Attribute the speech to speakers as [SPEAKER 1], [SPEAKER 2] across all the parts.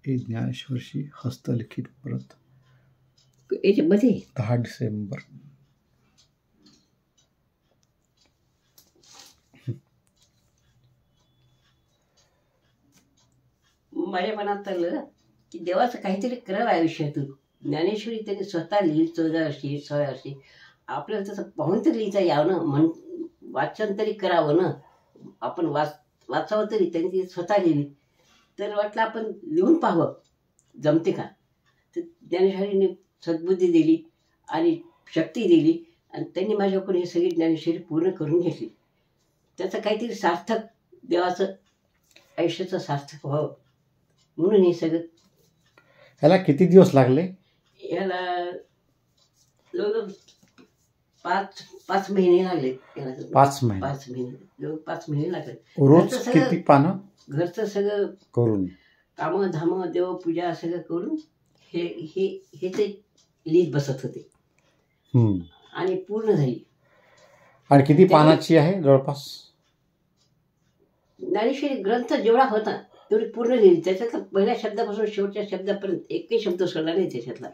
[SPEAKER 1] हे ज्ञानेश्वरशी हस्तलिखित व्रत
[SPEAKER 2] याच्यामध्ये
[SPEAKER 1] 10 डिसेंबर.
[SPEAKER 2] माझ्या मनात आलं की देवाचं काहीतरी करावं आयुष्यातून. ज्ञानेश्वरी त्यांनी स्वतः लिहिली 14 वर्षी 16 वर्षी. आपल्याला तसं पाहून तरी लिहिता यावं ना, वाचन तरी करावं ना, आपण वाचावं तरी. त्यांनी ती स्वतः लिहिली तर वाटलं आपण लिहून पाहावं, जमते का. तर ज्ञानेश्वरीने सद्बुद्धी दिली आणि शक्ती दिली आणि त्यांनी माझ्याकडून ही सगळी ज्ञानेश्वरी पूर्ण करून घेतली. त्याचं काहीतरी सार्थक, देवाचं आयुष्याचं सार्थक व्हावं म्हणून हे सगळं.
[SPEAKER 1] ह्याला किती दिवस लागले?
[SPEAKER 2] याला जवळजवळ 5 महिने लागले.
[SPEAKER 1] 5 महिने.
[SPEAKER 2] 5 महिने लागले.
[SPEAKER 1] रोज किती पानं?
[SPEAKER 2] घरचं सगळं
[SPEAKER 1] करून,
[SPEAKER 2] कामं धामं देवपूजा सगळं करून हे हे हे ते लिहित बसत होते आणि पूर्ण झाली.
[SPEAKER 1] आणि किती पानाची आहे जवळपास?
[SPEAKER 2] ज्ञानेश्वरी ग्रंथ जेवढा होता तेवढी पूर्ण लिहिली. त्याच्यातला पहिल्या शब्दापासून शेवटच्या शब्दापर्यंत एकही शब्द सोडला नाही त्याच्यातला.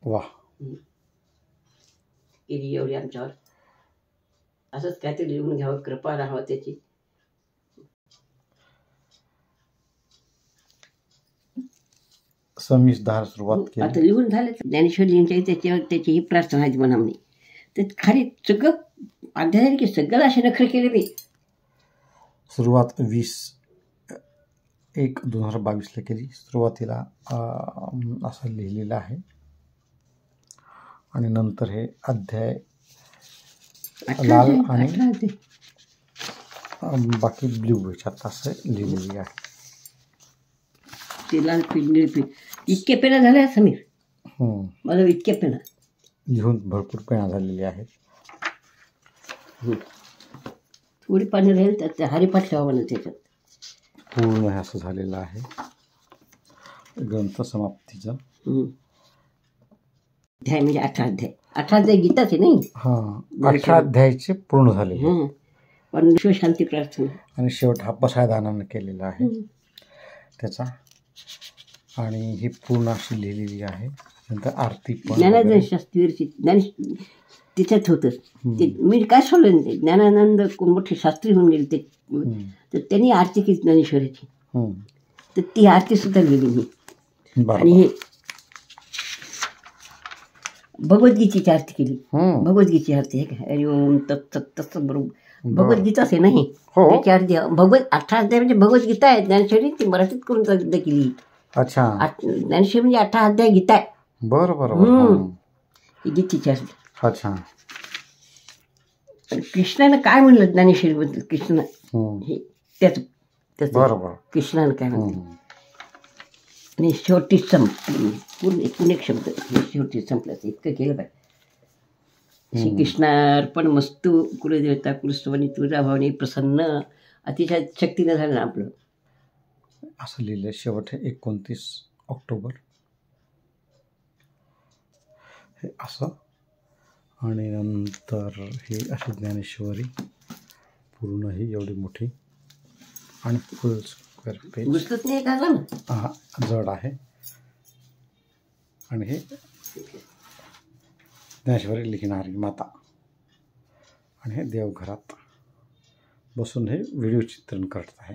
[SPEAKER 1] वा.
[SPEAKER 2] केली एवढी आमच्यावर. असंच काहीतरी लिहून घ्यावं, कृपा राहावं त्याची.
[SPEAKER 1] समिषधार सुरुवात केली.
[SPEAKER 2] आता लिहून झालं. ज्ञानेश्वरींच्या त्याच्यावर त्याची ही प्रार्थना आहे मनामध्ये. तर खाली सगळं अध्याय की सगळं असे नखरे केले मी.
[SPEAKER 1] सुरुवात 20/1/2022 केली. सुरुवातीला असं लिहिलेलं आहे आणि नंतर हे अध्याय लाल आणि बाकी ब्ल्यू ह्याच्यात असं लिहिलेली आहे.
[SPEAKER 2] ते लाल निळपी इतके पेना झाले समीर. मला इतके पेना
[SPEAKER 1] लिहून भरपूर पेना झालेली आहेत.
[SPEAKER 2] थोडी पाणी राहील तर ते हरिपाठ ठेवा मला त्याच्यात.
[SPEAKER 1] पूर्ण हे असं झालेलं आहे ग्रंथ समाप्तीचं.
[SPEAKER 2] अध्याय म्हणजे 18 अध्याय. 18 अध्याय गीताचे नाही.
[SPEAKER 1] 18 अध्यायाचे पूर्ण झाले.
[SPEAKER 2] पण शिवशांती प्रार्थना आणि
[SPEAKER 1] शेवट हा पसायदानानं केलेला आहे त्याचा. आणि ही पूर्ण अशी लिहिलेली आहे. नंतर आरती पण
[SPEAKER 2] ज्ञानानंद शास्त्रीवरची तिच्यात होतं ते. मी काय सोडलं नाही. ज्ञानानंद मोठे शास्त्री होऊन गेले ते. तर त्यांनी आरती केली ज्ञानेश्वरीची. तर ती आरती सुद्धा लिहिली मी. आणि हे भगवद्गीतेची आरती केली. भगवद्गीतेची आरती आहे का. अरे ओम तत्त बरोबर भगवद्गीताच आहे नाही त्याची आरती. 18 अध्याय म्हणजे भगवद्गीता आहे. ज्ञानेश्वरी ती मराठीत करून केली.
[SPEAKER 1] अच्छा.
[SPEAKER 2] ज्ञानेश्वरी म्हणजे 18 अध्याय गीता आहे.
[SPEAKER 1] बरोबर.
[SPEAKER 2] गीतेची आरती.
[SPEAKER 1] अच्छा.
[SPEAKER 2] कृष्णानं काय म्हणलं ज्ञानेश्वरीबद्दल. कृष्ण हे त्याच
[SPEAKER 1] बरोबर. कृष्णानं
[SPEAKER 2] काय म्हणलं. आणि शेवटी पूर्ण एक शब्द शेवटी संपला. इतकं केलं पाहिजे. श्रीकृष्णार्पण मस्तू कुलदेवता कुलस्वामी तुझ्या भावने प्रसन्न अतिशय शक्तीनं झालं ना आपलं.
[SPEAKER 1] असं लिहिलं. शेवट हे 29 ऑक्टोबर हे असं. आणि नंतर ही अशी ज्ञानेश्वरी पूर्ण ही एवढी मोठी आणि फुल स्क्वेअर पेज. जड आहे. आणि हे ज्ञानेश्वरी लिहिणारी माता. आणि हे देवघरात बसून हे व्हिडिओ चित्रण करत आहे.